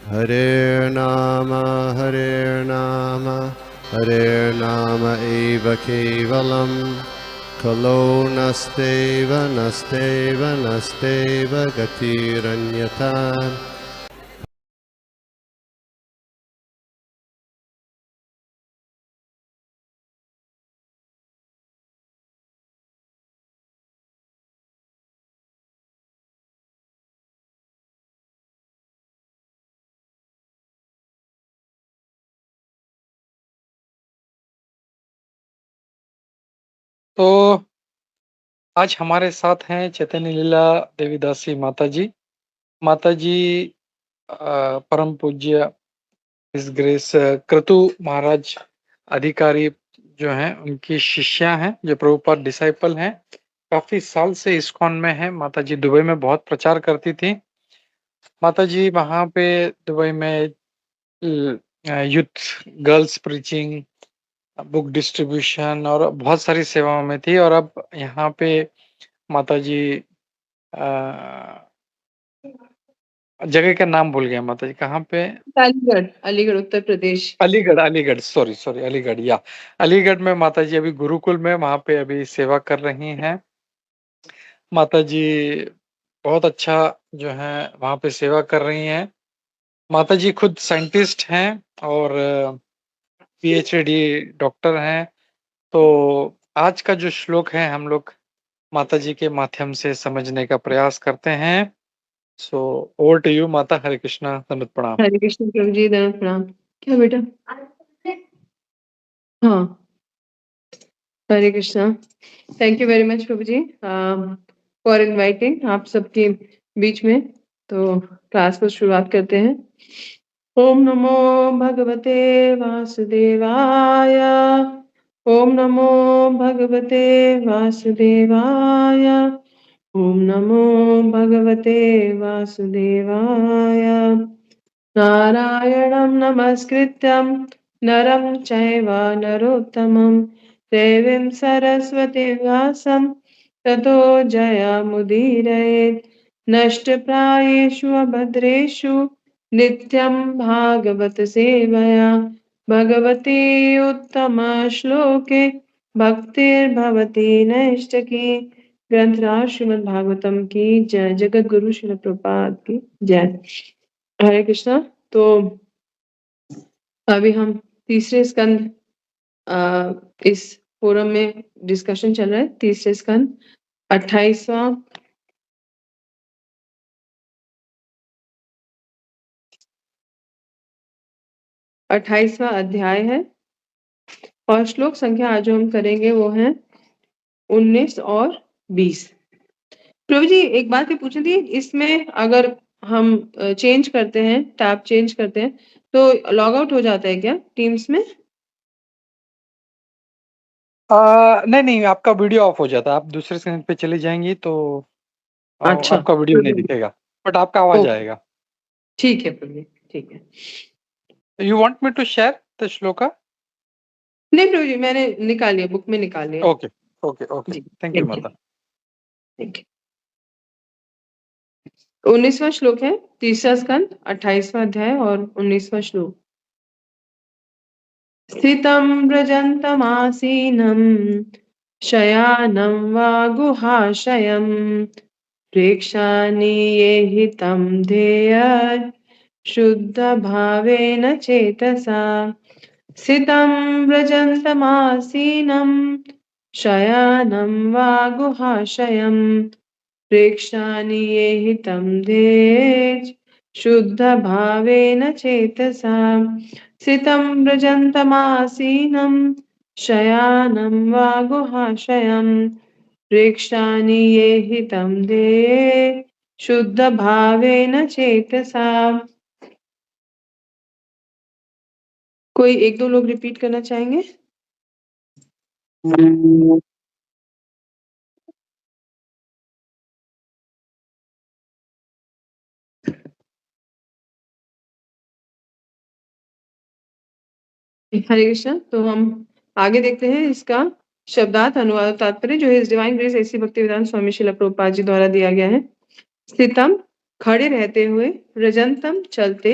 Hare Nama, Hare Nama eva kevalam, Kalo nasteva, nasteva, nasteva gatiranyata. तो आज हमारे साथ हैं चैतन्य लीला देवीदासी माता जी। माता जी परम पूज्य हिज ग्रेस क्रतु महाराज अधिकारी जो हैं उनकी शिष्या हैं, जो प्रभुपाद डिसाइपल हैं। काफी साल से इस्कॉन में हैं। माता जी दुबई में बहुत प्रचार करती थी। माता जी वहाँ पे दुबई में youth girls preaching, book distribution और बहुत सारी सेवाओं में थी। और अब यहाँ पे माता जी जगह का नाम भूल गया माता जी, कहाँ पे? अलीगढ़, अलीगढ़ उत्तर प्रदेश। अलीगढ़, सॉरी अलीगढ़। या अलीगढ़ में माता जी अभी गुरुकुल में वहाँ पे अभी सेवा कर रही हैं। माता जी बहुत अच्छा जो है वहाँ पे सेवा कर रही हैं। माता जी खुद साइंटिस्ट हैं और पीएचडी डॉक्टर हैं। तो आज का जो श्लोक है हम लोग माता जी के माध्यम से समझने का प्रयास करते हैं। सो ओवर टू यू माता। हरे कृष्णा, दंडवत प्रणाम। हरे कृष्ण प्रभु जी, दंडवत प्रणाम। क्या बेटा? हाँ, Hare Krishna. Thank you very much प्रभु जी फॉर इनवाइटिंग आप सबके बीच में। तो क्लास को शुरुआत करते हैं। ओम नमो भगवते वासुदेवाय। ओम नमो भगवते वासुदेवाय। ओम नमो भगवते वासुदेवाय। नारायणं नमस्कृत्यं नरं चैव नरोत्तमं देवीं सरस्वतीं व्यासं ततो जयमुदीरयेत्। नष्टप्रायेषु अभद्रेषु नित्यं भागवत सेवया भगवती उत्तमश्लोके भक्तिर्भवती नैष्ठकी। ग्रंथराज श्रीमद् भागवतम की जय। जगत गुरु श्रील प्रभुपाद की जय। हरे कृष्णा। तो अभी हम तीसरे स्कंद इस फोरम में डिस्कशन चल रहा है। तीसरे स्कंद 28वां अध्याय है और श्लोक संख्या आज जो हम करेंगे वो है 19 और 20। प्रभु जी एक बात ये पूछनी थी, इसमें अगर हम चेंज करते हैं, टैब चेंज करते हैं तो लॉग आउट हो जाता है क्या टीम्स में? नहीं, आपका वीडियो ऑफ हो जाता है। आप दूसरे स्क्रीन पे चली जाएंगी तो अच्छा, आपका वीडियो नहीं दिखेगा, बट आपका आवाज ओके, आएगा। ठीक है प्रभु जी, ठीक है। You want me to share the shloka? नहीं प्रभु जी, मैंने निकाल लिया, बुक में निकाल लिया। ओके ओके ओके, जी, थैंक यू थैंक यू, माता। Thank you. 19वां श्लोक है, तीसरा स्कंद 28वां अध्याय और 19वां श्लोक। स्थितं व्रजन्तमासीनं शयानं वा गुहाशयं प्रेक्षानीये हितं ध्येय शुद्धभावेन चेतसा। स्थितं व्रजन्तमासीनं शयानं वा गुहाशयं प्रेक्षानीये हितं ध्येय शुद्धभावेन चेतसा। स्थितं व्रजन्तमासीनं शयानं वा गुहाशयं प्रेक्षानीये हितं ध्येय शुद्धभावेन चेतसा। कोई एक दो लोग रिपीट करना चाहेंगे? हरे कृष्ण। तो हम आगे देखते हैं इसका शब्दार्थ, अनुवाद और तात्पर्य जो हिज डिवाइन ग्रेस ऐसी भक्तिवेदांत स्वामी श्रील प्रभुपाद जी द्वारा दिया गया है। स्थितम खड़े रहते हुए, रजंतम चलते,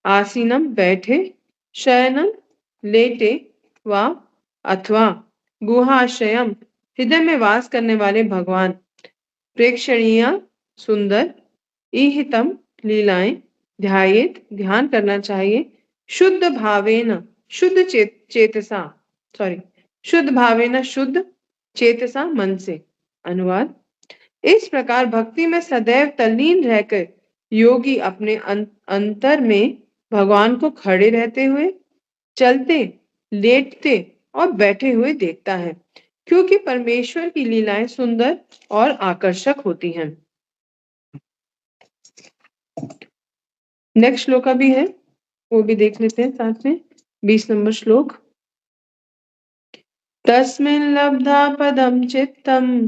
आसीनम बैठे, शयनम लेटे व अथवा गुहाशयम हृदय में वास करने वाले भगवान, प्रेक्षणीय सुंदर, ईहितम लीलाएं, ध्यायेत ध्यान करना चाहिए, शुद्ध भावेन शुद्ध चेतसा सॉरी शुद्ध भावेन शुद्ध चेतसा मन से। अनुवाद: इस प्रकार भक्ति में सदैव तल्लीन रहकर योगी अपने अंतर में भगवान को खड़े रहते हुए, चलते, लेटते और बैठे हुए देखता है, क्योंकि परमेश्वर की लीलाएं सुंदर और आकर्षक होती हैं। नेक्स्ट श्लोका भी है, वो भी देख लेते हैं साथ में। 20 नंबर श्लोक। तस्मिन् लब्धा पदं चित्तं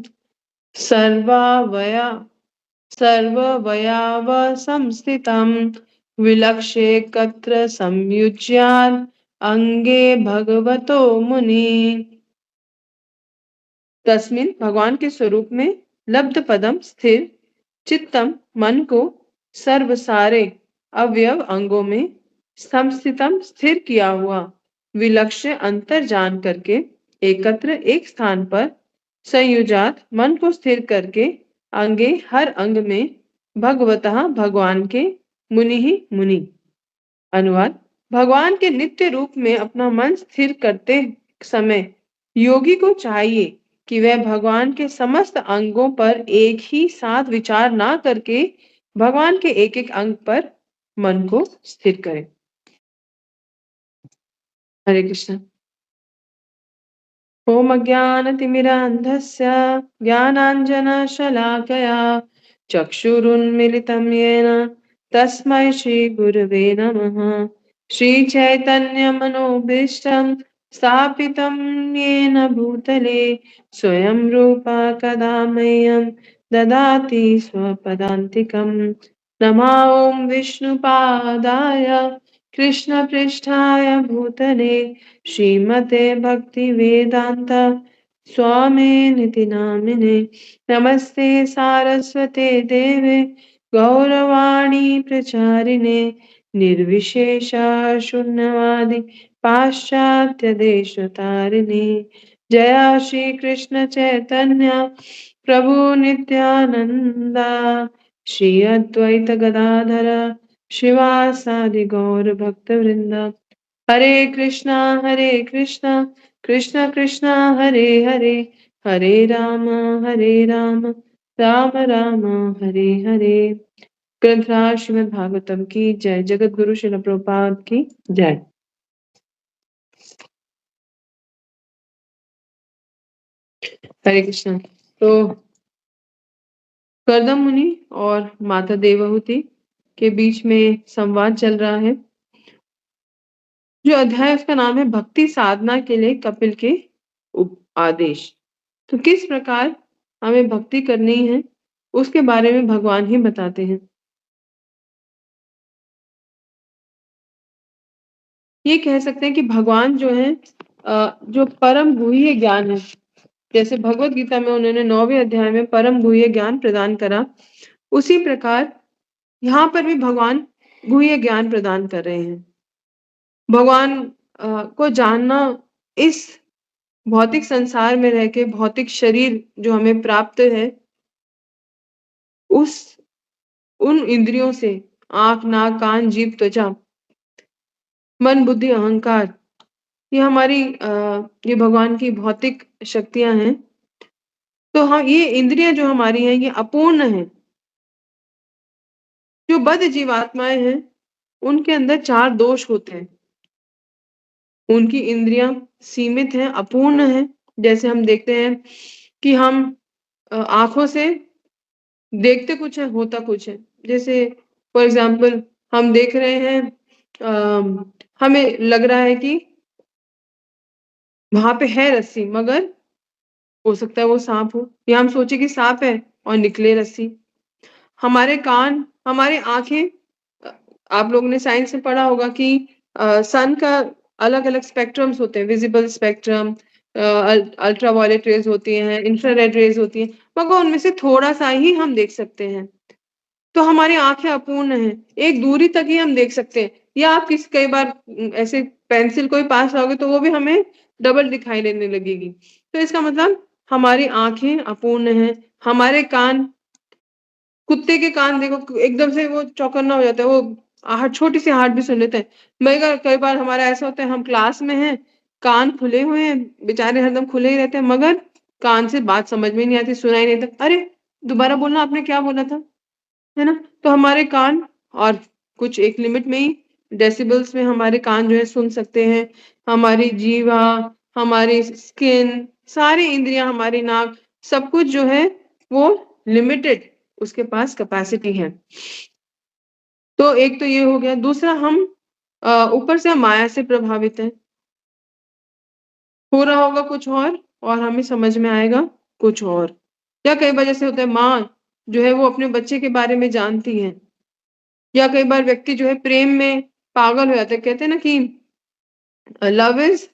सर्ववयावसंस्थितं विलक्ष्येकत्र संयुज्यात् अंगे भगवतो मुनि। तस्मिन् भगवान के स्वरूप में, लब्ध पदम स्थिर, चित्तम मन को, सर्व सारे अवयव अंगों में, संस्थितम स्थिर किया हुआ, विलक्ष्य अंतर जान करके, एकत्र एक स्थान पर, संयुजात मन को स्थिर करके, अंगे हर अंग में, भगवतः भगवान के, मुनि ही मुनि। अनुवाद: भगवान के नित्य रूप में अपना मन स्थिर करते समय योगी को चाहिए कि वह भगवान के समस्त अंगों पर एक ही साथ विचार ना करके भगवान के एक एक अंग पर मन को स्थिर करे। हरे कृष्ण। ओम अज्ञानतिमिरान्धस्य ज्ञानाञ्जनशलाकया चक्षुरुन्मिलितं येन तस्मै श्रीगुरवे नमः। श्रीचैतन्यमनोभीष्टं स्थापितं येन भूतले स्वयं रूपा कदा मह्यं ददाति स्वपदान्तिकं। नमः ॐ विष्णुपादाय कृष्णपृष्ठाय भूतले श्रीमते भक्तिवेदांत स्वामिनिति नामिने। नमस्ते सारस्वते देवे गौरवाणी प्रचारिणे निर्विशेष शून्यवादी पाश्चात्य देशतारिणे। जय श्री कृष्ण चैतन्य प्रभु नित्यानंदा श्री अद्वैत गदाधर शिवासादि गौर भक्त वृंदा। हरे कृष्णा कृष्ण कृष्णा हरे हरे, हरे राम राम राम हरे हरे। ग्रंथराज श्रीमद् भागवतम की जय। जगत गुरु श्रील प्रभुपाद की जय। हरे कृष्ण। तो कर्दम मुनि और माता देवहूति के बीच में संवाद चल रहा है। जो अध्याय उसका नाम है भक्ति साधना के लिए कपिल के आदेश। तो किस प्रकार हमें भक्ति करनी है उसके बारे में भगवान ही बताते हैं। ये कह सकते हैं कि भगवान जो है जो परम गुह्य ज्ञान है, जैसे भगवत गीता में उन्होंने 9वें अध्याय में परम गुह्य ज्ञान प्रदान करा, उसी प्रकार यहाँ पर भी भगवान गुह्य ज्ञान प्रदान कर रहे हैं। भगवान को जानना, इस भौतिक संसार में रह के भौतिक शरीर जो हमें प्राप्त है, उन इंद्रियों से, आंख नाक कान जीभ त्वचा मन बुद्धि अहंकार, ये हमारी ये भगवान की भौतिक शक्तियां हैं। तो हाँ, ये इंद्रियां जो हमारी हैं ये अपूर्ण हैं। जो बद्ध जीवात्माएं हैं उनके अंदर 4 दोष होते हैं। उनकी इंद्रियां सीमित हैं, अपूर्ण हैं। जैसे हम देखते हैं कि हम आंखों से देखते कुछ है, होता कुछ है। जैसे फॉर एग्जाम्पल हम देख रहे हैं, हमें लग रहा है कि वहां पे है रस्सी, मगर हो सकता है वो सांप हो, या हम सोचे कि सांप है और निकले रस्सी। हमारे कान, हमारी आंखें, आप लोगों ने साइंस में पढ़ा होगा कि सन का अलग अलग स्पेक्ट्रम्स होते हैं, विजिबल स्पेक्ट्रम, अल्ट्रावायलेट रेज होती हैं, इंफ्रारेड रेज होती हैं, मगर उनमें से थोड़ा सा ही हम देख सकते हैं। तो हमारी आंखें अपूर्ण हैं, एक दूरी तक ही हम देख सकते हैं, या आप कई बार ऐसे पेंसिल को ही पास लाओगे तो वो भी हमें डबल दिखाई देने लगेगी। तो इसका मतलब हमारी आँखें अपूर्ण हैं, हमारे कान, कुत्ते के कान देखो एकदम से वो चौकन्ना हो जाता है, वो आहट छोटी-सी आहट भी सुन लेते हैं। मगर कई बार हमारा ऐसा होता है हम क्लास में हैं, कान खुले हुए हैं, बेचारे हरदम खुले ही रहते हैं मगर कान से बात समझ में नहीं आती, सुनाई नहीं देता। अरे! दोबारा बोलना आपने क्या बोला था? है ना? तो हमारे कान और कुछ एक लिमिट में ही डेसिबल्स में हमारे कान जो है सुन सकते हैं। हमारी जीवा, हमारी स्किन, सारी इंद्रियाँ, हमारी नाक, सब कुछ जो है वो लिमिटेड उसके पास कैपेसिटी है। तो एक तो ये हो गया, दूसरा हम ऊपर से हम माया से प्रभावित हैं। हो रहा होगा कुछ और हमें समझ में आएगा कुछ और। या कई बार जैसे होता है माँ जो है वो अपने बच्चे के बारे में जानती है। या कई बार व्यक्ति जो है प्रेम में पागल हो जाता है। कहते हैं ना कि love is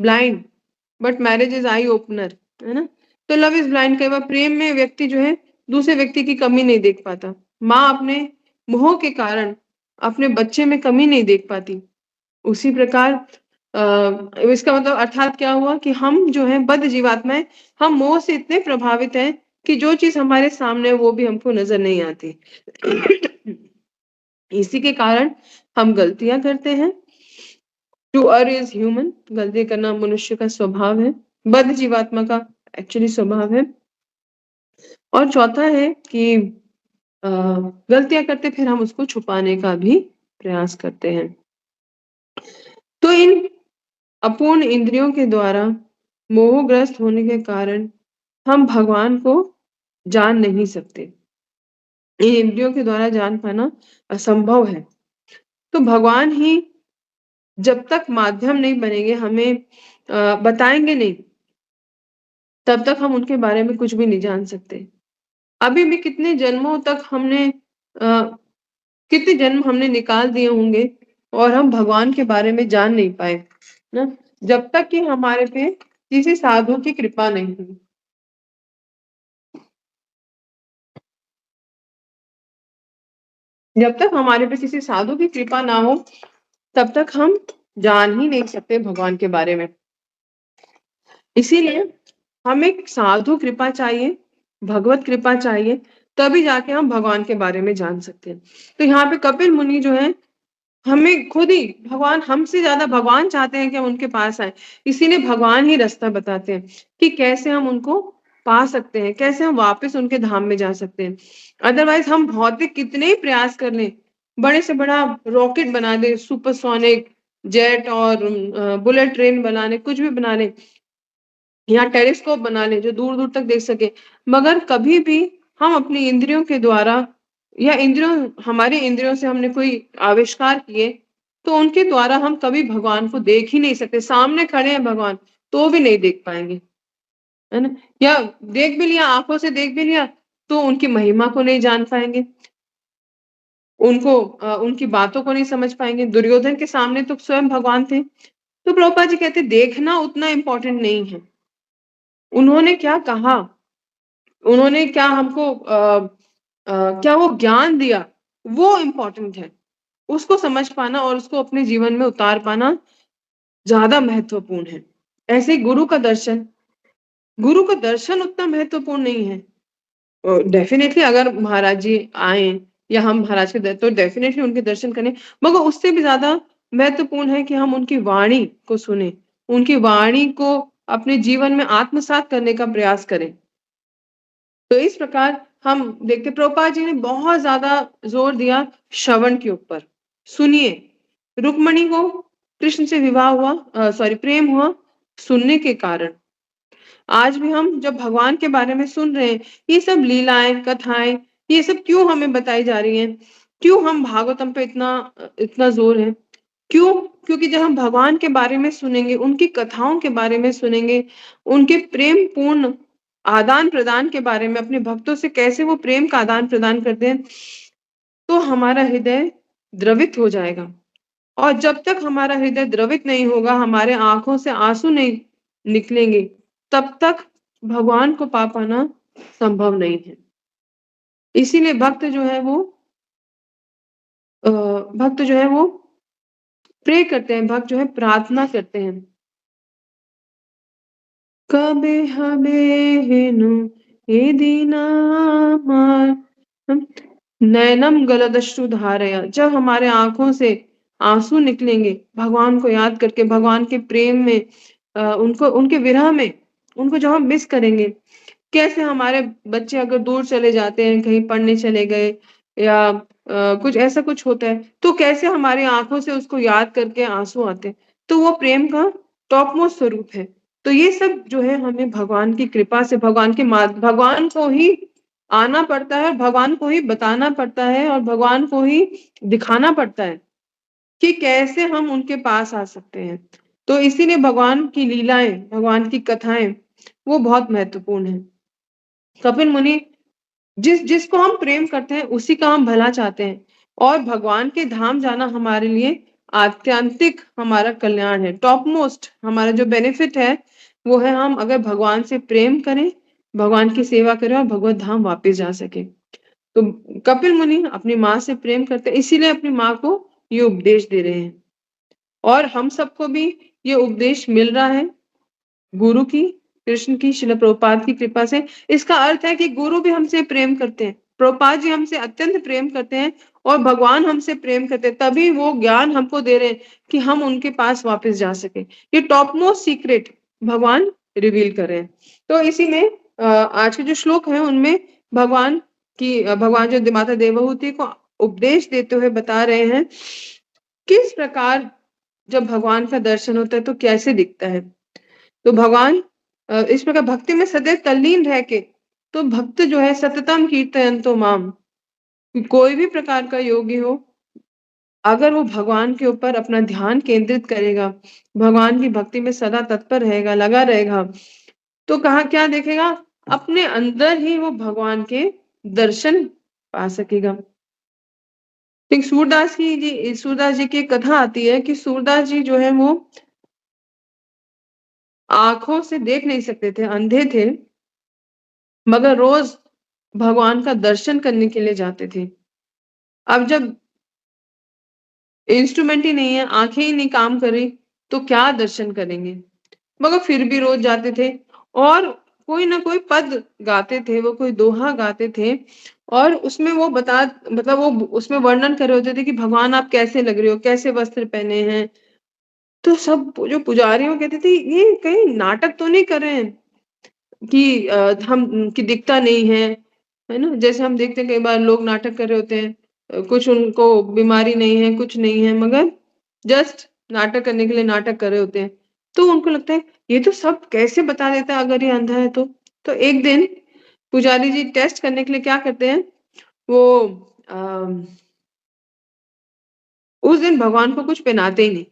blind but marriage is eye opener, है ना? तो लव इज़ ब्लाइंड कई बार प्रेम में व्यक्ति जो है दूसरे व्यक्ति की कमी नहीं देख पाता। माँ अपने मोह के कारण अपने बच्चे में कमी नहीं देख पाती। उसी प्रकार इसका मतलब अर्थात क्या हुआ कि हम जो हैं बद्ध जीवात्माएँ, हम मोह से इतने प्रभावित हैं कि जो चीज़ हमारे सामने है वो भी हमको नज़र नहीं आती। इसी के कारण हम गलतियाँ करते हैं। टू err इज़ ह्यूमन, गलती करना मनुष्य का स्वभाव है, बद्ध जीवात्मा का एक्चुअली स्वभाव है। और चौथा है कि अ, गलतियाँ करते फिर हम उसको छुपाने का भी प्रयास करते हैं। तो इन अपूर्ण इंद्रियों के द्वारा मोहग्रस्त होने के कारण हम भगवान को जान नहीं सकते। इन इंद्रियों के द्वारा जान पाना असंभव है। तो भगवान ही जब तक माध्यम नहीं बनेंगे, हमें बताएँगे नहीं, तब तक हम उनके बारे में कुछ भी नहीं जान सकते। अभी भी कितने जन्मों तक कितने जन्म हमने निकाल दिए होंगे और हम भगवान के बारे में जान नहीं पाए, ना? जब तक कि हमारे पे किसी साधु की कृपा नहीं हुई। जब तक हमारे पे किसी साधु की कृपा ना हो, तब तक हम जान ही नहीं सकते भगवान के बारे में। इसीलिए हमें साधु कृपा चाहिए, भगवत कृपा चाहिए, तभी जाके हम भगवान के बारे में जान सकते हैं। तो यहाँ पे कपिल मुनि जो हैं, हमें खुद ही भगवान हमसे ज़्यादा भगवान चाहते हैं कि हम उनके पास आएँ। इसीलिए भगवान ही रास्ता बताते हैं कि कैसे हम उनको पा सकते हैं, कैसे हम वापस उनके धाम में जा सकते हैं। अदरवाइज़ हम भौतिक कितने ही प्रयास कर लें, बड़े से बड़ा रॉकेट बना दें, सुपरसोनिक जेट और बुलेट ट्रेन बना लें, कुछ भी बना लें। या टेलीस्कोप बना लें जो दूर-दूर तक देख सके। मगर कभी भी हम अपनी इंद्रियों के द्वारा या हमारी इंद्रियों से हमने कोई आविष्कार किए, तो उनके द्वारा हम कभी भगवान को देख ही नहीं सकते। सामने खड़े हैं भगवान, तो भी नहीं देख पाएँगे, है ना? या देख भी लिया, आँखों से देख भी लिया, तो उनकी महिमा को नहीं जान पाएँगे। उनकी बातों को नहीं समझ पाएँगे। दुर्योधन के सामने तो स्वयं भगवान थे। तो प्रभुपाद जी कहते हैं देखना उतना इम्पोर्टेंट नहीं है। उन्होंने क्या कहा? उन्होंने क्या हमको क्या वो ज्ञान दिया, वो इम्पोर्टेंट है। उसको समझ पाना और उसको अपने जीवन में उतार पाना ज़्यादा महत्वपूर्ण है। ऐसे ही गुरु का दर्शन उतना महत्वपूर्ण नहीं है। डेफ़िनेटली अगर महाराज जी आएँ या हम महाराज के तो डेफ़िनेटली उनके दर्शन करें, मगर उससे भी ज़्यादा महत्वपूर्ण है कि हम उनकी वाणी को सुनें, उनकी वाणी को अपने जीवन में आत्मसात करने का प्रयास करें। तो इस प्रकार हम देखते प्रभुपाद जी ने बहुत ज़्यादा ज़ोर दिया श्रवण के ऊपर। सुनिए, रुक्मणी को कृष्ण से विवाह हुआ प्रेम हुआ सुनने के कारण। आज भी हम जब भगवान के बारे में सुन रहे हैं, ये सब लीलाएँ, कथाएँ, ये सब क्यों हमें बताई जा रही हैं? क्यों हम भागवतम पे इतना ज़ोर है? क्यों? क्योंकि जब हम भगवान के बारे में सुनेंगे, उनकी कथाओं के बारे में सुनेंगे, उनके प्रेमपूर्ण आदान-प्रदान के बारे में, अपने भक्तों से कैसे वो प्रेम का आदान-प्रदान करते हैं, तो हमारा हृदय द्रवित हो जाएगा। और जब तक हमारा हृदय द्रवित नहीं होगा, हमारे आँखों से आँसू नहीं निकलेंगे, तब तक भगवान को पा पाना संभव नहीं है। इसीलिए भक्त जो है वो प्रे करते हैं, भक्त जो है प्रार्थना करते हैं। कबे हबे हेनु हे दीना नैनम गलदश्रु धारया, जब हमारे आंखों से आंसू निकलेंगे भगवान को याद करके, भगवान के प्रेम में, उनको उनके विरह में, उनको जब हम मिस करेंगे, कैसे हमारे बच्चे अगर दूर चले जाते हैं, कहीं पढ़ने चले गए या कुछ ऐसा कुछ होता है, तो कैसे हमारी आँखों से उसको याद करके आँसू आते हैं। तो वो प्रेम का टॉप मोस्ट स्वरूप है। तो ये सब जो है हमें भगवान की कृपा से, भगवान को ही आना पड़ता है, भगवान को ही बताना पड़ता है और भगवान को ही दिखाना पड़ता है कि कैसे हम उनके पास आ सकते हैं। तो इसीलिए भगवान की लीलाएँ, भगवान की कथाएँ वो बहुत महत्वपूर्ण हैं। कपिल मुनि जिसको हम प्रेम करते हैं उसी का हम भला चाहते हैं और भगवान के धाम जाना हमारे लिए आत्यंतिक हमारा कल्याण है। टॉप मोस्ट हमारा जो बेनिफिट है वो है हम अगर भगवान से प्रेम करें, भगवान की सेवा करें और भगवत धाम वापस जा सके। तो कपिल मुनि अपनी माँ से प्रेम करते हैं, इसीलिए अपनी माँ को ये उपदेश दे रहे हैं और हम सबको भी ये उपदेश मिल रहा है गुरु की, कृष्ण की, शिल प्रभुपाद की कृपा से। इसका अर्थ है कि गुरु भी हमसे प्रेम करते हैं, प्रभुपाद जी हमसे अत्यंत प्रेम करते हैं और भगवान हमसे प्रेम करते हैं, तभी वो ज्ञान हमको दे रहे हैं कि हम उनके पास वापस जा सके। ये टॉप मोस्ट सीक्रेट भगवान रिवील कर रहे हैं। तो इसी में आज के जो श्लोक हैं उनमें भगवान जो माता देवहूति को उपदेश देते हुए बता रहे हैं किस प्रकार जब भगवान का दर्शन होता है तो कैसे दिखता है। तो भगवान इस प्रकार भक्ति में सदैव तल्लीन रह के, तो भक्त जो है सततम कीर्तयन्तो माम, कोई भी प्रकार का योगी हो, अगर वो भगवान के ऊपर अपना ध्यान केंद्रित करेगा, भगवान की भक्ति में सदा तत्पर रहेगा, लगा रहेगा, तो कहाँ क्या देखेगा? अपने अंदर ही वो भगवान के दर्शन पा सकेगा। एक सूरदास जी की एक कथा आती है कि सूरदास जी जो है वो आँखों से देख नहीं सकते थे, अंधे थे, मगर रोज भगवान का दर्शन करने के लिए जाते थे। अब जब इंस्ट्रूमेंट ही नहीं है, आँखें ही नहीं काम कर रही, तो क्या दर्शन करेंगे? मगर फिर भी रोज जाते थे और कोई ना कोई पद गाते थे, वो कोई दोहा गाते थे और उसमें वो बता मतलब वो उसमें वर्णन कर रहे होते थे कि भगवान आप कैसे लग रहे हो, कैसे वस्त्र पहने हैं। तो सब जो पुजारी वो कहते थे, ये कहीं नाटक तो नहीं कर रहे हैं कि हम कि दिखता नहीं है ना? जैसे हम देखते हैं कई बार लोग नाटक कर रहे होते हैं, कुछ उनको बीमारी नहीं है, कुछ नहीं है, मगर जस्ट नाटक करने के लिए नाटक कर रहे होते हैं। तो उनको लगता है ये तो सब कैसे बता देता है अगर ये अंधा है तो। तो एक दिन पुजारी जी टेस्ट करने के लिए क्या करते हैं, वो अ, उस दिन भगवान को कुछ पहनाते ही नहीं।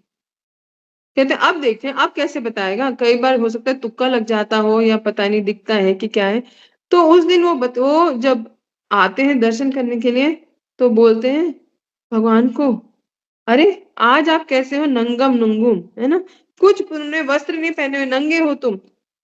कहते हैं अब देखते हैं अब कैसे बताएगा, कई बार हो सकता है तुक्का लग जाता हो या पता नहीं दिखता है कि क्या है। तो उस दिन वो जब आते हैं दर्शन करने के लिए तो बोलते हैं भगवान को, अरे आज आप कैसे हो नंगम नुंगुम, है ना? कुछ तुमने वस्त्र नहीं पहने हुए, नंगे हो तुम।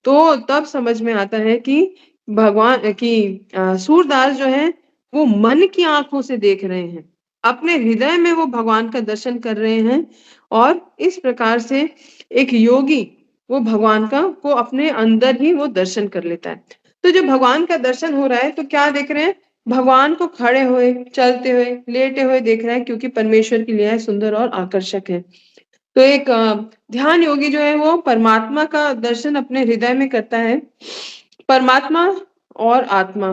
तो तब समझ में आता है कि सूरदास जो है वो मन की आंखों से देख रहे हैं, अपने हृदय में वो भगवान का दर्शन कर रहे हैं और इस प्रकार से एक योगी वो भगवान का को अपने अंदर ही वो दर्शन कर लेता है। तो जब भगवान का दर्शन हो रहा है तो क्या देख रहे हैं? भगवान को खड़े हुए, चलते हुए, लेटे हुए देख रहे हैं क्योंकि परमेश्वर की लीलाएँ सुंदर और आकर्षक है। तो एक ध्यान योगी जो है वो परमात्मा का दर्शन अपने हृदय में करता है। परमात्मा और आत्मा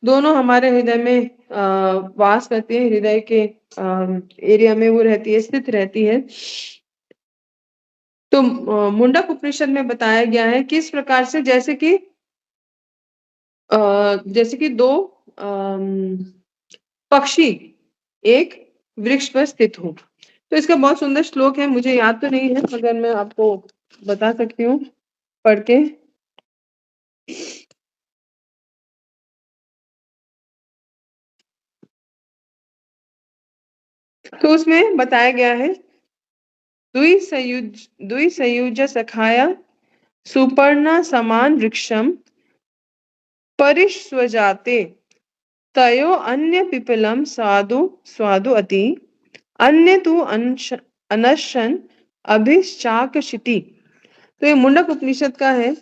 दोनों हमारे हृदय में वास करती है, हृदय के एरिया में वो रहती है, स्थित रहती है। तो मुंडक उपनिषद में बताया गया है किस प्रकार से जैसे कि 2 अम, पक्षी एक वृक्ष पर स्थित हों। तो इसका बहुत सुंदर श्लोक है, मुझे याद तो नहीं है मगर मैं आपको बता सकती हूँ पढ़ के। तो उसमें बताया गया है द्विसयुज सखाया सुपर्णा समान वृक्षम परिष्वजाते तयो अन्य पिपलम स्वादु स्वादु अति अन्य तु अनशन अभिश्चाकशिति। तो ये मुंडक उपनिषद का है।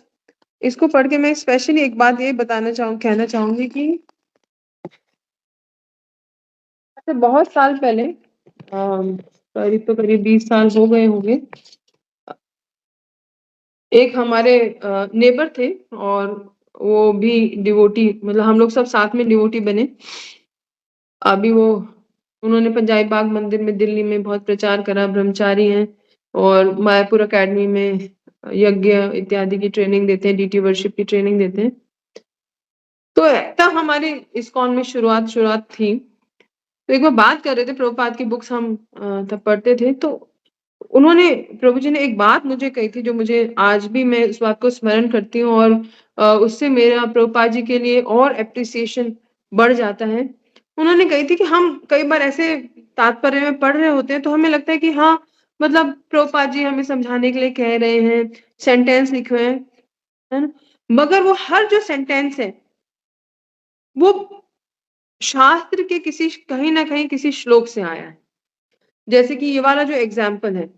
इसको पढ़ के मैं स्पेशली एक बात ये कहना चाहूंगी कि बहुत साल पहले, करीब 20 साल हो गए होंगे, एक हमारे नेबर थे और वो भी डिवोटी, मतलब हम लोग सब साथ में डिवोटी बने। अभी उन्होंने पंजाबी बाग मंदिर में दिल्ली में बहुत प्रचार करा, ब्रह्मचारी हैं और मायापुर एकेडमी में यज्ञ इत्यादि की ट्रेनिंग देते हैं, डीटी वर्शिप की ट्रेनिंग देते हैं। तो तब हमारी इस्कॉन में शुरुआत थी। तो एक बार बात कर रहे थे, प्रभुपाद की बुक्स हम तब पढ़ते थे, तो प्रभु जी ने एक बात मुझे कही थी जो मुझे आज भी मैं उस बात को स्मरण करती हूँ और उससे मेरा प्रभुपाद जी के लिए और एप्रिसिएशन बढ़ जाता है। उन्होंने कही थी कि हम कई बार ऐसे तात्पर्य में पढ़ रहे होते हैं तो हमें लगता है कि हाँ, मतलब प्रभुपाद जी हमें समझाने के लिए कह रहे हैं, सेंटेंस लिखे हुए हैं, है ना? मगर वो हर जो सेंटेंस है वो शास्त्र के कहीं ना कहीं किसी श्लोक से आया है। जैसे कि ये वाला जो एग्जाम्पल है,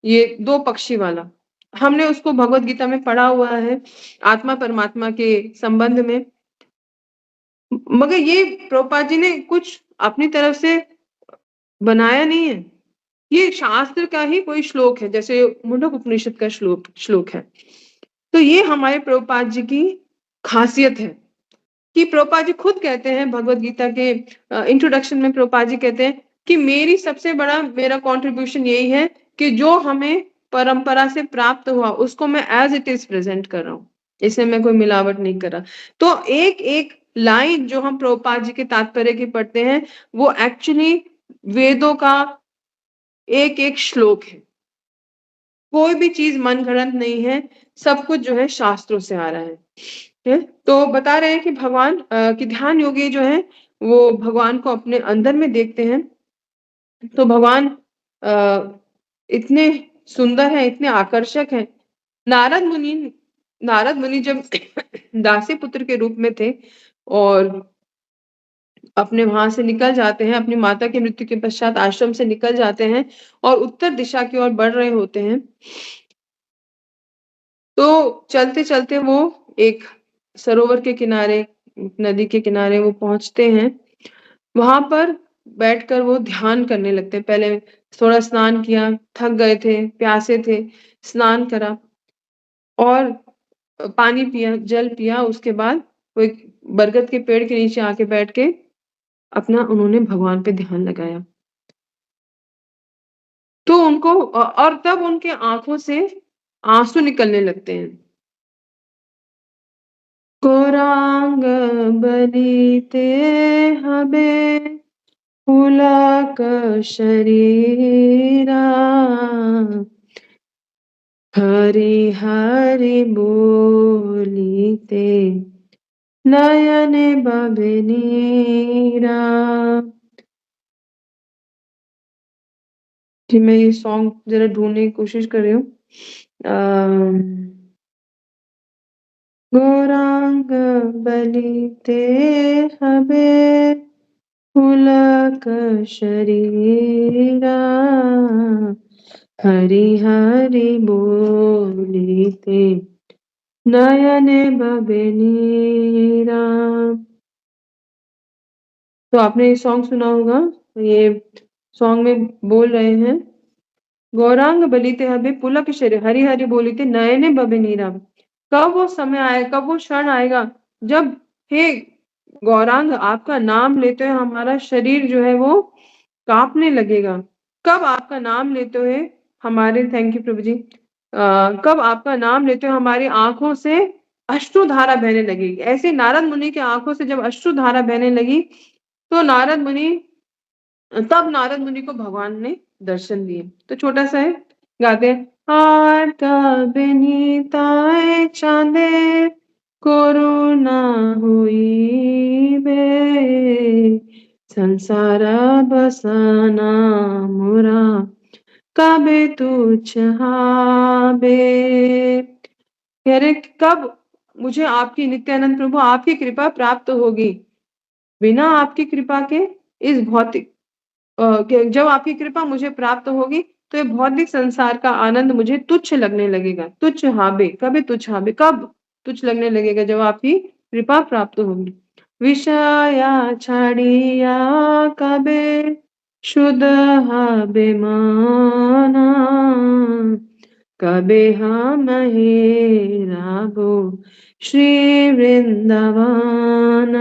ये 2 पक्षी वाला, हमने उसको भगवत गीता में पढ़ा हुआ है आत्मा परमात्मा के संबंध में। मगर ये प्रभुपाद जी ने कुछ अपनी तरफ से बनाया नहीं है। ये शास्त्र का ही कोई श्लोक है, जैसे मुंडक उपनिषद का श्लोक है। तो ये हमारे प्रभुपाद जी की खासियत है कि प्रभुपाद जी खुद कहते हैं भगवत गीता के इंट्रोडक्शन में, प्रभुपाद जी कहते हैं कि मेरा कंट्रीब्यूशन यही है कि जो हमें परंपरा से प्राप्त हुआ उसको मैं एज इट इज प्रेजेंट कर रहा हूँ, इसमें मैं कोई मिलावट नहीं कर रहा। तो एक एक लाइन जो हम प्रभुपाद जी के तात्पर्य की पढ़ते हैं वो एक्चुअली वेदों का एक एक श्लोक है। कोई भी चीज मन गढ़ंत नहीं है, सब कुछ जो है शास्त्रों से आ रहा है। तो बता रहे हैं कि भगवान कि ध्यान योगी जो है वो भगवान को अपने अंदर में देखते हैं। तो भगवान इतने सुंदर है, इतने आकर्षक है। नारद मुनि नारद मुनि जब दासी पुत्र के रूप में थे और अपने वहां से निकल जाते हैं, अपनी माता की मृत्यु के पश्चात आश्रम से निकल जाते हैं और उत्तर दिशा की ओर बढ़ रहे होते हैं। तो चलते चलते वो एक सरोवर के किनारे, नदी के किनारे वो पहुंचते हैं। वहां पर बैठकर वो ध्यान करने लगते हैं। पहले थोड़ा स्नान किया, थक गए थे, प्यासे थे, स्नान करा और पानी पिया, जल पिया। उसके बाद वो एक बरगद के पेड़ के नीचे आके बैठ के अपना उन्होंने भगवान पे ध्यान लगाया। तो और तब उनके आंखों से आंसू निकलने लगते हैं। गौरांग बलिते हबे पुलक शरीरा, हरि हरि बोलिते नयन बबे नीरा। जी, मैं ये सॉन्ग जरा ढूंढने की कोशिश कर रही हूँ। गौरांग बलिते हबे पुलक शरीरा, हरि हरि बोलिते नयन बबे नीरा। तो आपने ये सॉन्ग सुना होगा। ये सॉन्ग में बोल रहे हैं, गौरांग बलिते हबे पुलक शरीर, हरि हरि बोलिते नयने बबे नीरा। कब वो समय आएगा, कब वो क्षण आएगा जब हे गौरांग आपका नाम लेते हुए हमारा शरीर जो है वो कांपने लगेगा। कब आपका नाम लेते हुए हमारे, थैंक यू प्रभु जी, कब आपका नाम लेते हुए हमारी आंखों से अश्रुधारा बहने लगेगी। ऐसे नारद मुनि की आंखों से जब अश्रुधारा बहने लगी तो नारद मुनि को भगवान ने दर्शन दिए। तो छोटा सा है, गाते हैं, आर्ता बेनीताए चांदे कोरोना हुई बे, संसारा बसाना मुरा कबे तू चाहबे। कह रहे कब मुझे आपकी, नित्यानंद प्रभु आपकी कृपा प्राप्त होगी। बिना आपकी कृपा के इस भौतिक जब आपकी कृपा मुझे प्राप्त होगी तो ये भौतिक संसार का आनंद मुझे तुच्छ लगने लगेगा। तुच्छ हाबे, कभी तुच्छ हाबे, कब तुच्छ लगने लगेगा? जब आपकी कृपा प्राप्त होगी। विषया छाड़िया कबे शुद्ध हाबे माना, कबे हम हेराबो श्री वृंदावन।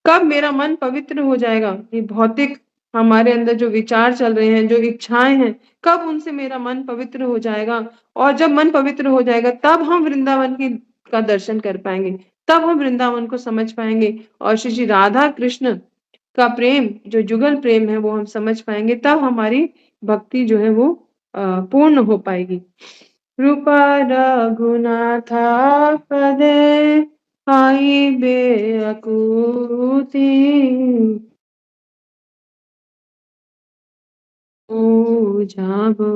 कब मेरा मन पवित्र हो जाएगा? ये भौतिक हमारे अंदर जो विचार चल रहे हैं, जो इच्छाएं हैं, कब उनसे मेरा मन पवित्र हो जाएगा? और जब मन पवित्र हो जाएगा तब हम वृंदावन की का दर्शन कर पाएंगे, तब हम वृंदावन को समझ पाएंगे और श्री श्री राधा कृष्ण का प्रेम, जो जुगल प्रेम है, वो हम समझ पाएंगे। तब हमारी भक्ति जो है वो पूर्ण हो पाएगी। रूप रघुनाथा पदे आई बेअकुति, ओ जाबो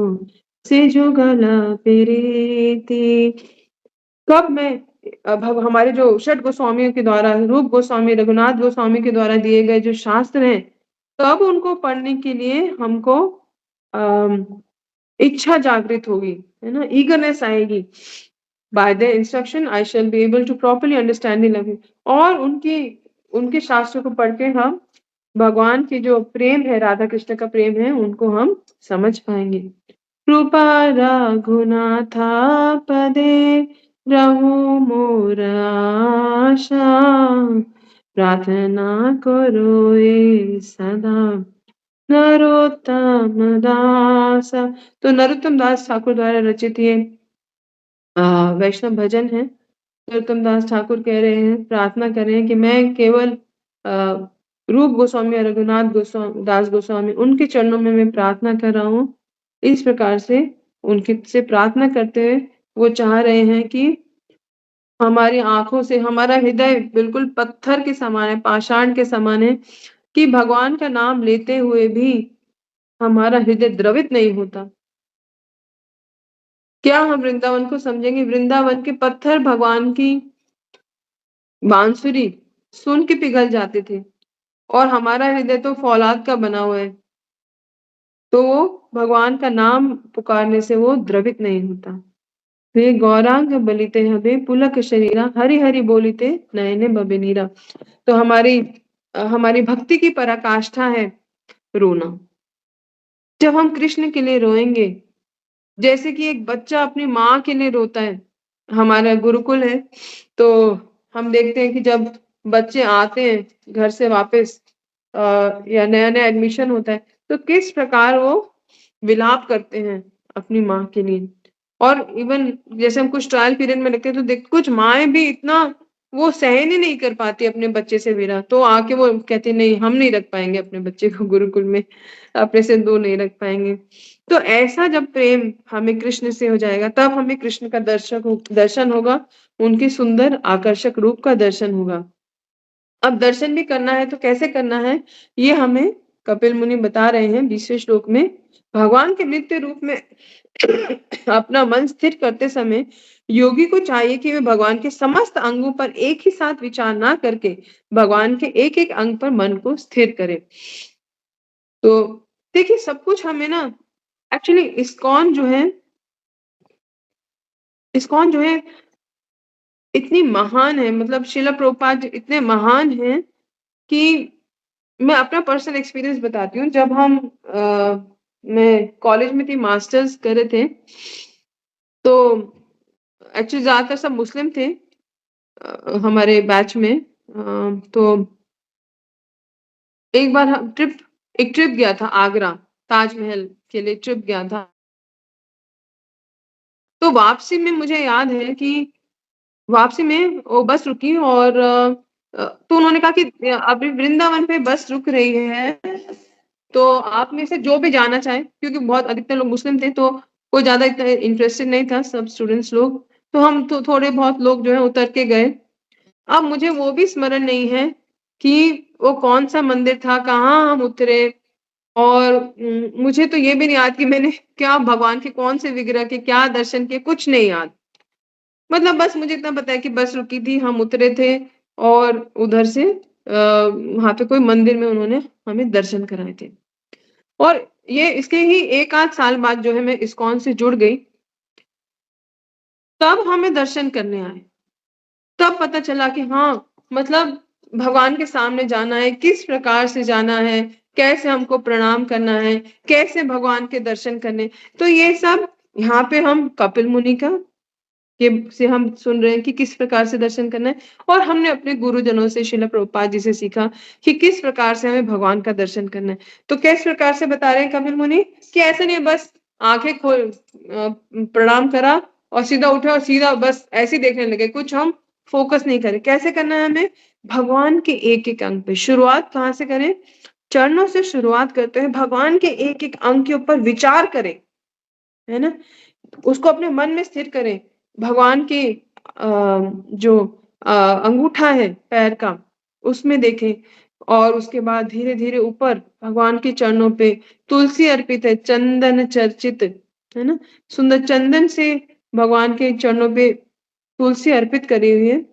से जुगल प्रीति। कब मैं अब हमारे जो षट गोस्वामियों के द्वारा, रूप गोस्वामी, रघुनाथ गोस्वामी के द्वारा दिए गए जो शास्त्र हैं, तब उनको पढ़ने के लिए हमको इच्छा जागृत होगी, है ना, ईगरनेस आएगी। By the instruction I shall be able to properly understand the language. और उनके शास्त्रों को पढ़ के हम भगवान की जो प्रेम है, राधा कृष्ण का प्रेम है, उनको हम समझ पाएंगे। कृपा रघुनाथा पदे रहु मोर आशा, प्रार्थना करो ए सदा नरोत्तम दास। तो नरोत्तम दास ठाकुर द्वारा रचित ये वैष्णव भजन है। नरोत्तम दास ठाकुर कह रहे हैं, प्रार्थना कर रहे हैं कि मैं केवल रूप गोस्वामी और रघुनाथ गोस्वामी, दास गोस्वामी, उनके चरणों में मैं प्रार्थना कर रहा हूँ। इस प्रकार से उनके से प्रार्थना करते हुए वो चाह रहे हैं कि हमारी आंखों से हमारा हृदय बिल्कुल पत्थर के समान है, पाषाण के समान है, कि भगवान का नाम लेते हुए भी हमारा हृदय द्रवित नहीं होता। क्या हम वृंदावन को समझेंगे? वृंदावन के पत्थर भगवान की बांसुरी सुन के पिघल जाते थे, और हमारा हृदय तो फौलाद का बना हुआ है, तो वो भगवान का नाम पुकारने से वो द्रवित नहीं होता। वे गौरांग बलिते हबे पुलक शरीरा, हरि हरि बोलिते नयने बबे नीरा। तो हमारी भक्ति की पराकाष्ठा है रोना। जब हम कृष्ण के लिए रोएंगे, जैसे कि एक बच्चा अपनी माँ के लिए रोता है। हमारा गुरुकुल है, तो हम देखते हैं कि जब बच्चे आते हैं घर से वापस, या नया नया एडमिशन होता है, तो किस प्रकार वो विलाप करते हैं अपनी माँ के लिए। और इवन जैसे हम कुछ ट्रायल पीरियड में रखते हैं, तो देख कुछ माएँ भी इतना वो सहन ही नहीं कर पाती अपने बच्चे से विरह, तो आके वो कहती नहीं, हम नहीं रख पाएंगे अपने बच्चे को गुरुकुल में, अपने से दूर नहीं रख पाएंगे। तो ऐसा जब प्रेम हमें कृष्ण से हो जाएगा, तब हमें कृष्ण का दर्शन होगा, उनके सुंदर आकर्षक रूप का दर्शन होगा। अब दर्शन भी करना है तो कैसे करना है, ये हमें कपिल मुनि बता रहे हैं 20वें श्लोक में। भगवान के नित्य रूप में अपना मन स्थिर करते समय योगी को चाहिए कि वे भगवान के समस्त अंगों पर एक ही साथ विचार ना करके भगवान के एक एक अंग पर मन को स्थिर करे। तो देखिए, सब कुछ हमें ना, एक्चुअली इस्कॉन जो है इतनी महान है, मतलब शिला प्रभुपाद इतने महान हैं कि मैं अपना पर्सनल एक्सपीरियंस बताती हूँ। जब हम मैं कॉलेज में थी, मास्टर्स कर रहे थे, तो एक्चुअली ज्यादातर सब मुस्लिम थे हमारे बैच में। तो एक बार एक ट्रिप गया था आगरा, ताजमहल के लिए ट्रिप गया था। तो वापसी में मुझे याद है कि वापसी में वो बस रुकी, और तो उन्होंने कहा कि अभी वृंदावन पे बस रुक रही है, तो आप में से जो भी जाना चाहे, क्योंकि बहुत अधिकतर लोग मुस्लिम थे, तो कोई ज्यादा इतना इंटरेस्टेड नहीं था, सब स्टूडेंट्स लोग। तो हम तो थोड़े बहुत लोग जो है उतर के गए। अब मुझे वो भी स्मरण नहीं है कि वो कौन सा मंदिर था, कहाँ हम उतरे, और मुझे तो ये भी नहीं याद कि मैंने क्या भगवान के कौन से विग्रह के क्या दर्शन किए, कुछ नहीं याद। मतलब बस मुझे इतना पता है कि बस रुकी थी, हम उतरे थे, और उधर से वहां पे कोई मंदिर में उन्होंने हमें दर्शन कराए थे। और ये इसके ही 1 आध साल बाद जो है मैं इस्कॉन से जुड़ गई। तब हमें दर्शन करने आए। तब पता चला कि हाँ, मतलब भगवान के सामने जाना है, किस प्रकार से जाना है, कैसे हमको प्रणाम करना है, कैसे भगवान के दर्शन करने। तो ये सब यहाँ पे हम कपिल मुनि का ये से हम सुन रहे हैं कि किस प्रकार से दर्शन करना है और हमने अपने गुरुजनों से श्रील प्रभुपाद जी से सीखा कि किस प्रकार से हमें भगवान का दर्शन करना है। तो किस प्रकार से बता रहे हैं कपिल मुनि कि ऐसे नहीं बस आंखें खोल प्रणाम करा और सीधा उठे और सीधा बस ऐसे ही देखने लगे, कुछ हम फोकस नहीं करें। कैसे करना है हमें? भगवान के एक-एक अंग पे। शुरुआत कहाँ से करें? चरणों से शुरुआत करते हैं, भगवान के एक-एक अंग के ऊपर विचार करें, है ना? उसको अपने मन में स्थिर करें। भगवान के जो अंगूठा है पैर का, उसमें देखें और उसके बाद धीरे-धीरे ऊपर भगवान के चरणों पे तुलसी अर्पित है, चंदन चर्चित, है ना? सुंदर चंदन से भगवान के चरणों पे तुलसी अर्पित करी हुई है।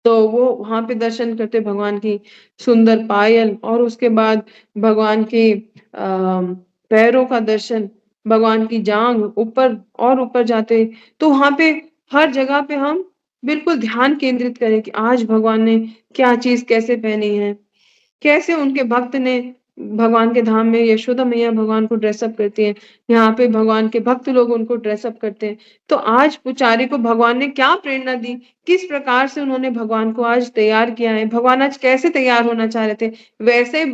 तो वो वहाँ पे दर्शन करते भगवान की सुंदर पायल और उसके बाद भगवान के पैरों का दर्शन, भगवान की जांघ ऊपर और ऊपर जाते, तो वहाँ पे हर जगह पे हम बिल्कुल ध्यान केंद्रित करें कि आज भगवान ने क्या चीज़ कैसे पहनी है, कैसे उनके भक्त ने भगवान के धाम में यशोदा मैया भगवान को ड्रेस अप करती हैं, यहाँ पे भगवान के भक्त लोग उनको ड्रेस अप करते हैं। तो आज पुजारी को भगवान ने क्या प्रेरणा दी, किस प्रकार से उन्होंने भगवान को आज तैयार किया है, भगवान आज कैसे तैयार होना चाह रहे थे, वैसे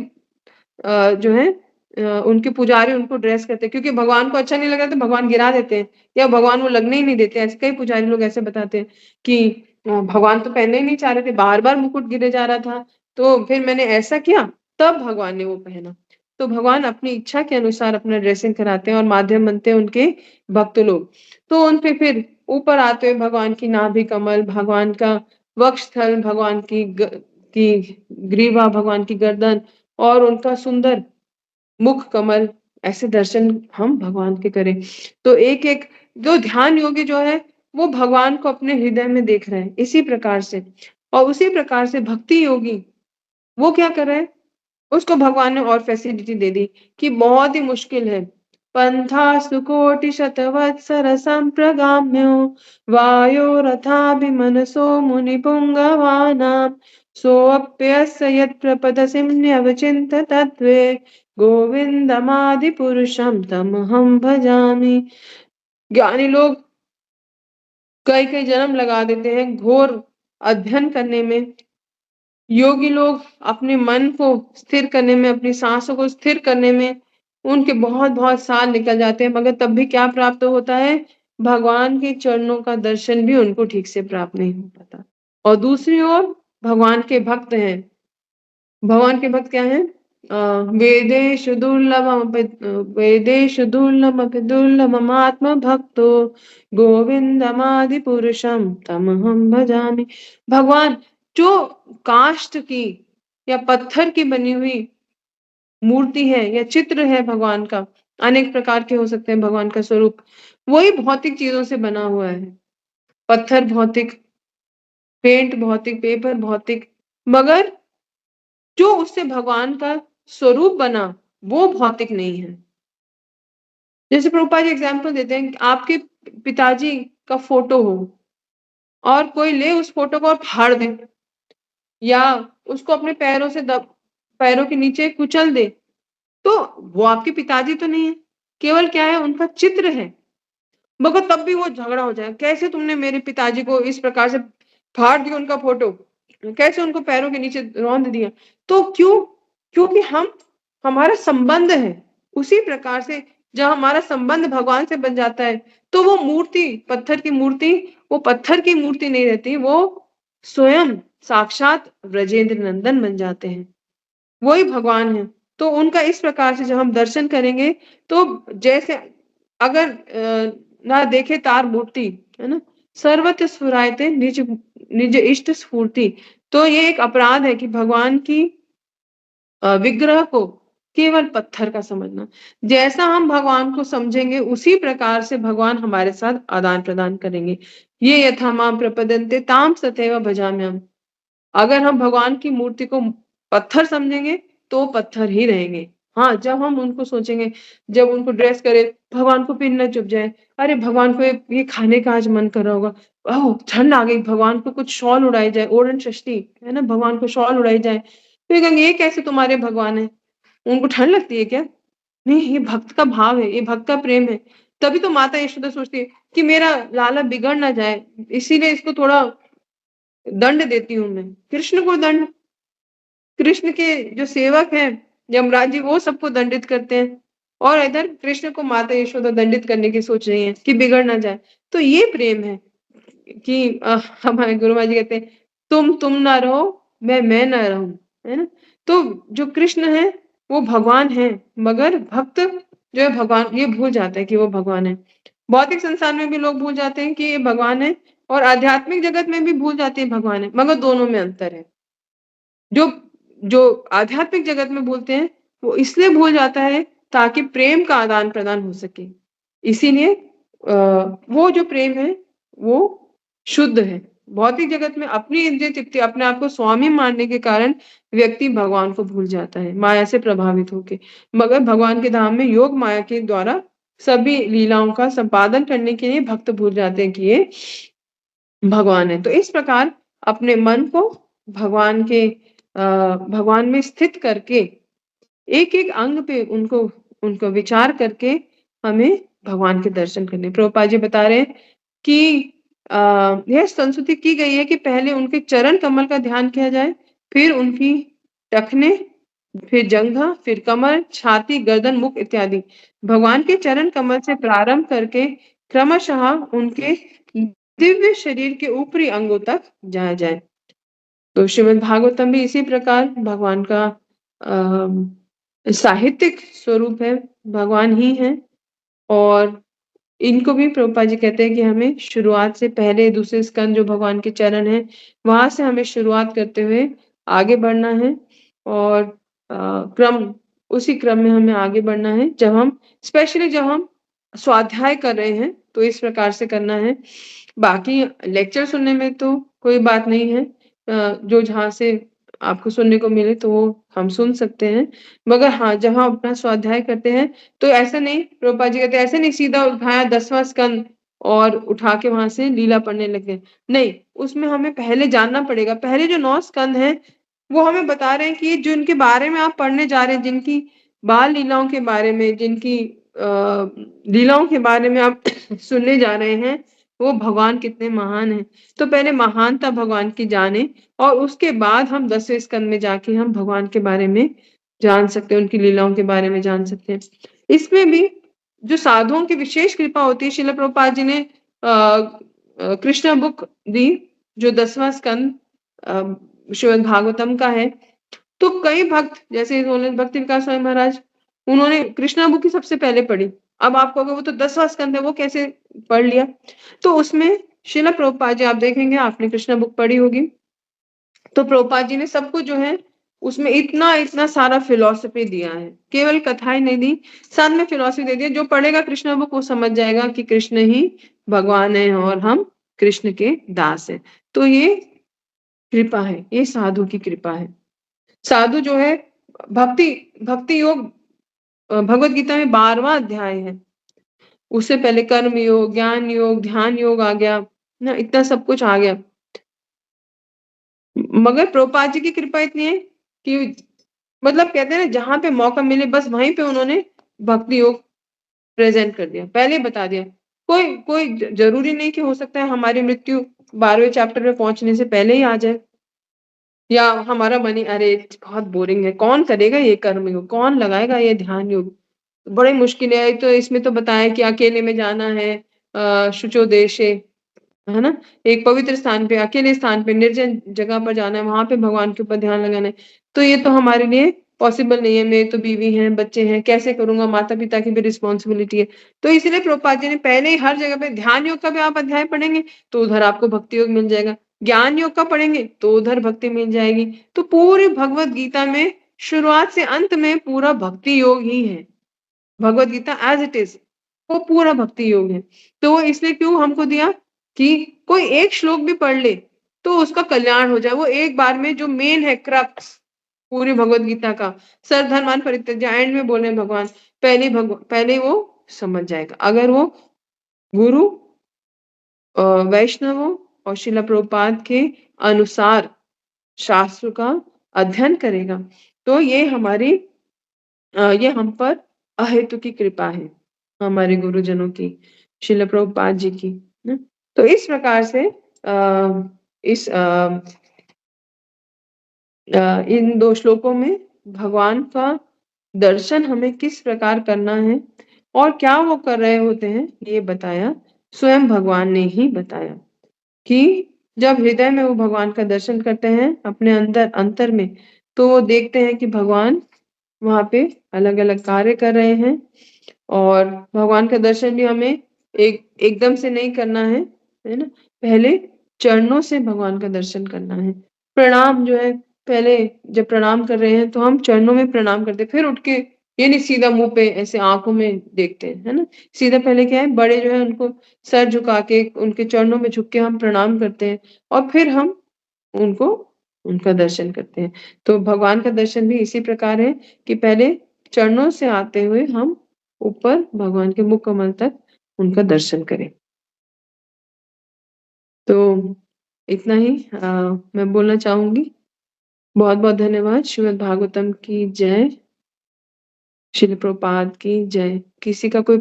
जो है उनके पुजारी उनको ड्रेस करते हैं क्योंकि भगवान को अच्छा नहीं लगा तो भगवान गिरा देते हैं या भगवान वो लगने ही नहीं देते हैं। ऐसे कई पुजारी लोग ऐसे बताते हैं कि भगवान तो पहनना ही नहीं चाह रहे थे, बार-बार मुकुट गिरे जा रहा था, तो फिर मैंने ऐसा किया, तब भगवान ने वो पहना। तो भगवान अपनी इच्छा के अनुसार अपना ड्रेसिंग कराते हैं और माध्यम बनते हैं उनके भक्त लोग। तो उन पे फिर ऊपर आते हुए भगवान की नाभि कमल, भगवान का वक्षस्थल, भगवान की ग्रीवा, भगवान की गर्दन और उनका सुंदर मुख कमल, ऐसे दर्शन हम भगवान के करें। तो एक-एक जो ध्यान योगी जो है, वो भगवान को अपने हृदय में देख रहे हैं, इसी प्रकार से। और उसी प्रकार से भक्ति योगी, वो क्या कर रहे हैं? उसको भगवान ने और फैसिलिटी दे दी कि बहुत ही मुश्किल है। पंथा सुकोटि शतवत्सर संप्रगाम्यो वायोरथाभिमनसो मुनिपुंगवानां सोऽप्यस्य यत्प्रपदसिम्न्यवचिन्त्य तत्त्वे गोविन्दमादिपुरुषं तमहं भजामि। ज्ञानी लोग कई-कई जन्म लगा देते हैं घोर अध्ययन करने में। योगी लोग अपने मन को स्थिर करने में, अपनी साँसों को स्थिर करने में उनके बहुत-बहुत साल निकल जाते हैं, मगर तब भी क्या प्राप्त होता है? भगवान के चरणों का दर्शन भी उनको ठीक से प्राप्त नहीं हो पाता। और दूसरी ओर भगवान के भक्त हैं। भगवान के भक्त क्या हैं? वेदेषु दुर्लभमपि वेदेषु दुर्लभमपि दुर्लभमात्मभक्तो गोविन्दमादिपुरुषं तमहं भजामि। भगवान जो काष्ठ की या पत्थर की बनी हुई मूर्ति है या चित्र है भगवान का, अनेक प्रकार के हो सकते हैं भगवान का स्वरूप, वही भौतिक चीज़ों से बना हुआ है। पत्थर भौतिक, पेंट भौतिक, पेपर भौतिक, मगर जो उससे भगवान का स्वरूप बना, वो भौतिक नहीं है। जैसे प्रभुपाद जी एग्ज़ाम्पल देते हैं कि आपके पिताजी का फ़ोटो हो और कोई ले उस फ़ोटो को और फाड़ दे या उसको अपने पैरों के नीचे कुचल दे, तो वो आपके पिताजी तो नहीं है, केवल क्या है उनका चित्र है। मगर तब भी वो झगड़ा हो जाए, कैसे तुमने मेरे पिताजी को इस प्रकार से फाड़ दिया उनका फ़ोटो, कैसे उनको पैरों के नीचे रौंद दिया। तो क्यों? क्योंकि हमारा संबंध है। उसी प्रकार से जब हमारा संबंध भगवान से बन जाता है, तो वो मूर्ति, पत्थर की मूर्ति, वो पत्थर की मूर्ति नहीं रहती, वो स्वयं साक्षात ब्रजेंद्र नंदन बन जाते हैं। वही भगवान है। तो उनका इस प्रकार से जब हम दर्शन करेंगे, तो जैसे अगर ना देखे तार मूर्ति, है ना? सर्वत्र स्फुरायते निज निज इष्ट स्फूर्ति। तो ये एक अपराध है कि भगवान की विग्रह को केवल पत्थर का समझना। जैसा हम भगवान को समझेंगे, उसी प्रकार से भगवान हमारे साथ आदान-प्रदान करेंगे। ये यथा मां प्रपद्यन्ते तां तथैव भजाम्यहम्। अगर हम भगवान की मूर्ति को पत्थर समझेंगे, तो पत्थर ही रहेंगे। हाँ, जब हम उनको सोचेंगे, जब उनको ड्रेस करें, भगवान को फिर ना चुभ जाए, अरे भगवान को ये खाने का आज मन कर रहा होगा, ओह! ठंड आ गई, भगवान को कुछ शॉल उड़ाई जाए, ओढ़न षष्ठी, है ना? भगवान को शॉल उड़ाई जाए। तो ये कहेंगे, ये कैसे तुम्हारे भगवान हैं? उनको ठंड लगती है क्या? नहीं, ये भक्त का भाव है, ये भक्त का प्रेम है। तभी तो माता यशोदा सोचती है कि मेरा लाला बिगड़ ना जाए, इसीलिए इसको थोड़ा दंड देती हूँ मैं। कृष्ण को दंड, कृष्ण के जो सेवक हैं यमराज जी, वो सबको दंडित करते हैं और इधर कृष्ण को माता यशोदा दंडित करने की सोच रही हैं कि बिगड़ ना जाए। तो ये प्रेम है कि हमारे गुरु महाराज जी कहते हैं, तुम ना रहो, मैं ना रहूँ, है ना? तो जो कृष्ण है वो भगवान है, मगर भक्त जो है भगवान ये भूल जाता है कि वो भगवान है। भौतिक संसार में भी लोग भूल जाते हैं कि ये भगवान है और आध्यात्मिक जगत में भी भूल जाते हैं भगवान है, मगर दोनों में अंतर है। जो जो आध्यात्मिक जगत में बोलते हैं, वो इसलिए भूल जाता है ताकि प्रेम का आदान-प्रदान हो सके। इसीलिए वो जो प्रेम है, वो शुद्ध है। भौतिक जगत में अपनी इंद्रिय तृप्ति, अपने आप को स्वामी मानने के कारण व्यक्ति भगवान को भूल जाता है, माया से प्रभावित होके। मगर भगवान के धाम में योग माया के द्वारा सभी लीलाओं का संपादन करने के लिए भक्त भूल जाते हैं कि ये भगवान है। तो इस प्रकार अपने मन को भगवान के भगवान में स्थित करके एक-एक अंग पे उनको उनको विचार करके हमें भगवान के दर्शन करने। प्रभुपाद जी बता रहे हैं कि यह संस्तुति की गई है कि पहले उनके चरण कमल का ध्यान किया जाए, फिर उनकी टखने, फिर जंघा, फिर कमर, छाती, गर्दन, मुख इत्यादि। भगवान के चरण कमल से प्रारंभ करके क्रमशः उनके दिव्य शरीर के ऊपरी अंगों तक जाया जाए। तो श्रीमद् भागवतम भी इसी प्रकार भगवान का साहित्यिक स्वरूप है, भगवान ही हैं और इनको भी प्रभुपाद जी कहते हैं कि हमें शुरुआत से पहले दूसरे स्कंद जो भगवान के चरण हैं, वहाँ से हमें शुरुआत करते हुए आगे बढ़ना है और क्रम उसी क्रम में हमें आगे बढ़ना है। जब हम स्पेशली जब हम स्वाध्याय कर रहे हैं, तो इस प्रकार से करना है। बाकी लेक्चर सुनने में तो कोई बात नहीं है। जो जहाँ से आपको सुनने को मिले तो वो हम सुन सकते हैं। मगर हाँ, जब हम अपना स्वाध्याय करते हैं तो ऐसा नहीं, प्रभुपाद जी कहते हैं ऐसे नहीं सीधा उठाया 10वां स्कंद और उठा के वहाँ से लीला पढ़ने लग गए। नहीं, उसमें हमें पहले जानना पड़ेगा। पहले जो 9 स्कंद हैं, वो हमें बता रहे हैं कि जिनके बारे में आप पढ़ने जा रहे हैं, जिनकी बाल लीलाओं के बारे में, जिनकी लीलाओं के बारे में आप सुनने जा रहे हैं, वो भगवान कितने महान हैं। तो पहले महानता भगवान की जानें और उसके बाद हम 10वें स्कंद में जाके हम भगवान के बारे में जान सकते हैं, उनकी लीलाओं के बारे में जान सकते हैं। इसमें भी जो साधुओं की विशेष कृपा होती है, श्रील प्रभुपाद जी ने कृष्णा बुक दी, जो 10वां स्कंद श्रीमद् भागवतम का है। तो कई भक्त जैसे भक्ति विकास स्वामी महाराज, उन्होंने कृष्णा बुक ही सबसे पहले पढ़ी। अब आप कहोगे वो तो 10वां स्कंद है, वो कैसे पढ़ लिया? तो उसमें श्रील प्रभुपाद जी, आप देखेंगे आपने कृष्णा बुक पढ़ी होगी, तो प्रभुपाद जी ने सबको जो है उसमें इतना सारा फिलॉसफी दिया है। केवल कथाएँ नहीं दी, साथ में फिलॉसफी दे दी है। जो पढ़ेगा कृष्णा बुक वो समझ जाएगा कि कृष्ण ही भगवान है और हम कृष्ण के दास हैं। तो ये कृपा है, ये साधु की कृपा है। साधु जो है भक्ति भक्ति योग भगवत गीता में 12वां अध्याय है। उससे पहले कर्म योग, ज्ञान योग, ध्यान योग आ गया, ना इतना सब कुछ आ गया। मगर प्रभुपाद जी की कृपा इतनी है कि मतलब कहते हैं ना, जहाँ पे मौका मिले बस वहीं पे उन्होंने भक्ति योग प्रेज़ेंट कर दिया, पहले ही बता दिया। कोई कोई ज़रूरी नहीं कि हो सकता है हमारी मृत्यु 12वें चैप्टर में पहुँचने से पहले ही आ जाए। या हमारा मन ही अरे बहुत बोरिंग है, कौन करेगा ये कर्म योग, कौन लगाएगा ये ध्यान योग, बड़ी मुश्किल है। तो इसमें तो बताया कि अकेले में जाना है, शुचो देशे, है ना? एक पवित्र स्थान पे, अकेले स्थान पे, निर्जन जगह पर जाना है, वहाँ पे भगवान के ऊपर ध्यान लगाना है। तो ये तो हमारे लिए पॉसिबल नहीं है, मेरी तो बीवी है, बच्चे हैं, कैसे करूँगा? माता-पिता की भी रिस्पॉन्सिबिलिटी है। तो इसलिए प्रभुपाद जी ने पहले ही हर जगह पे ध्यान योग का भी आप अध्याय पढ़ेंगे, तो उधर आपको भक्ति योग मिल जाएगा। ज्ञान योग का पढ़ेंगे, तो उधर भक्ति मिल जाएगी। तो पूरी भगवत गीता में शुरुआत से अंत में पूरा भक्ति योग ही है। Bhagavad Gita as it is, वो पूरा भक्ति योग है। तो वो इसलिए क्यों हमको दिया कि कोई एक श्लोक भी पढ़ ले, तो उसका कल्याण हो जाए। वो एक बार में जो मेन है क्रक्स, पूरी भगवत गीता का सर्वधर्मान परित्यज्य एंड में बोले भगवान पहले वो समझ जाएगा। अगर वो गुरु वैष्णवों और शिला प्रभुपाद के अनुसार शास्त्र का अध्ययन करेगा तो ये ये हम पर अहेतु की कृपा है हमारे गुरुजनों की, शिला प्रभुपाद जी की। न? तो इस प्रकार से इन 2 श्लोकों में भगवान का दर्शन हमें किस प्रकार करना है और क्या वो कर रहे होते हैं, ये बताया। स्वयं भगवान ने ही बताया कि जब हृदय में वो भगवान का दर्शन करते हैं अपने अंतर में, तो वो देखते हैं कि भगवान वहाँ पे अलग-अलग कार्य कर रहे हैं और भगवान का दर्शन भी हमें एकदम से नहीं करना है ना? पहले चरणों से भगवान का दर्शन करना है। प्रणाम जो है पहले जब प्रणाम कर रहे हैं तो हम चरणों में प्रणाम करते हैं, फिर उठ के ये नहीं सीधा मुँह पे ऐसे आँखों में देखते हैं, है ना? सीधा पहले क्या है बड़े जो है उनको सर झुका के उनके चरणों में झुक के हम प्रणाम करते हैं और फिर हम उनको उनका दर्शन करते हैं। तो भगवान का दर्शन भी इसी प्रकार है कि पहले चरणों से आते हुए हम ऊपर भगवान के मुख कमल तक उनका दर्शन करें। तो इतना ही मैं बोलना चाहूँगी। बहुत-बहुत धन्यवाद। श्रीमद् भागवतम की जय। श्रील प्रभुपाद की जय। किसी का कोई